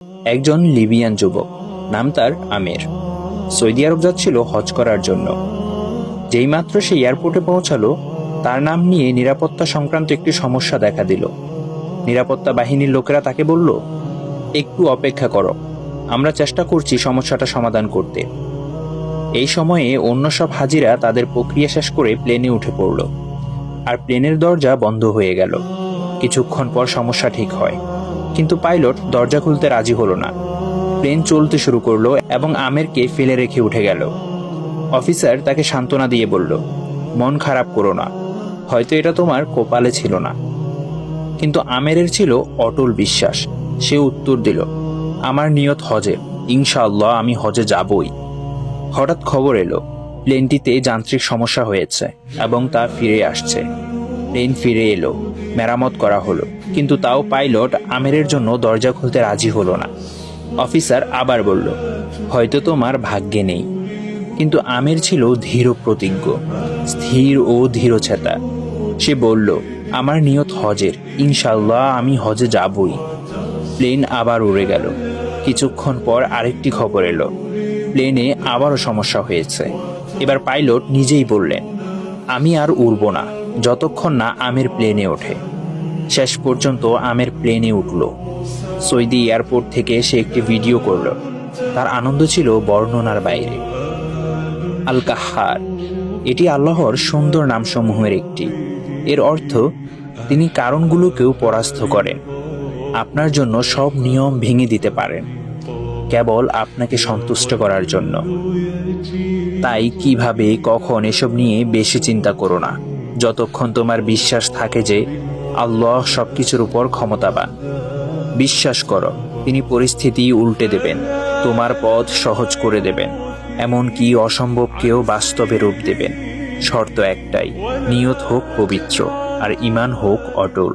একজন লিবিয়ান যুবক, নাম তার আমের, সৌদি আরব যাচ্ছিল হজ করার জন্য। যেইমাত্র সে এয়ারপোর্টে পৌঁছালো, তার নাম নিয়ে নিরাপত্তা সংক্রান্ত একটি সমস্যা দেখা দিল। নিরাপত্তা বাহিনীর লোকেরা তাকে বলল, একটু অপেক্ষা করো, আমরা চেষ্টা করছি সমস্যাটা সমাধান করতে। এই সময়ে অন্য সব হাজিরা তাদের প্রক্রিয়া শেষ করে প্লেনে উঠে পড়ল, আর প্লেনের দরজা বন্ধ হয়ে গেল। কিছুক্ষণ পর সমস্যা ঠিক হয়, কিন্তু পাইলট দরজা খুলতে রাজি হলো না। প্লেন চলতে শুরু করলো এবং আমেরকে ফেলে রেখে উঠে গেল। অফিসার তাকে সান্ত্বনা দিয়ে বলল, মন খারাপ করো না, হয়তো এটা তোমার কপালে ছিল না। কিন্তু আমেরের ছিল অটল বিশ্বাস। সে উত্তর দিল, আমার নিয়ত হজে, ইনশাআল্লাহ আমি হজে যাবই। হঠাৎ খবর এলো, প্লেনটিতে যান্ত্রিক সমস্যা হয়েছে এবং তা ফিরে আসছে। প্লেন ফিরে এলো, মেরামত করা হলো, কিন্তু তাও পাইলট আমেরের জন্য দরজা খুলতে রাজি হলো না। অফিসার আবার বলল, হয়তো তোমার ভাগ্যে নেই। কিন্তু আমের ছিল ধীর প্রতিজ্ঞ, স্থির ও ধীরচেতা। সে বলল, আমার নিয়ত হজের, ইনশাআল্লাহ আমি হজে যাবই। প্লেন আবার উড়ে গেল। কিছুক্ষণ পর আরেকটি খবর এলো, প্লেনে আবারও সমস্যা হয়েছে। এবার পাইলট নিজেই বললেন, আমি আর উড়ব না যতক্ষণ না আমের প্লেনে ওঠে। শেষ পর্যন্ত আমের প্লেনে উঠল। সৌদি এয়ারপোর্ট থেকে সে একটি ভিডিও করল। তার আনন্দ ছিল বর্ণনার বাইরে। আল কাহ্হার, এটি আল্লাহর সুন্দর নামসমূহের একটি। এর অর্থ, তিনি কারণগুলোকেও পরাস্ত করেন, আপনার জন্য সব নিয়ম ভেঙে দিতে পারেন, কেবল আপনাকে সন্তুষ্ট করার জন্য। তাই কিভাবে কখন এসব নিয়ে বেশি চিন্তা করো না, যতক্ষণ তোমার বিশ্বাস থাকে যে আল্লাহ সবকিছুর উপর ক্ষমতাবান। বিশ্বাস করো, তিনি পরিস্থিতি উল্টে দেবেন, তোমার পথ সহজ করে দেবেন, এমনকি অসম্ভবকেও বাস্তবে রূপ দেবেন। শর্ত একটাই, নিয়ত হোক পবিত্র আর ঈমান হোক অটল।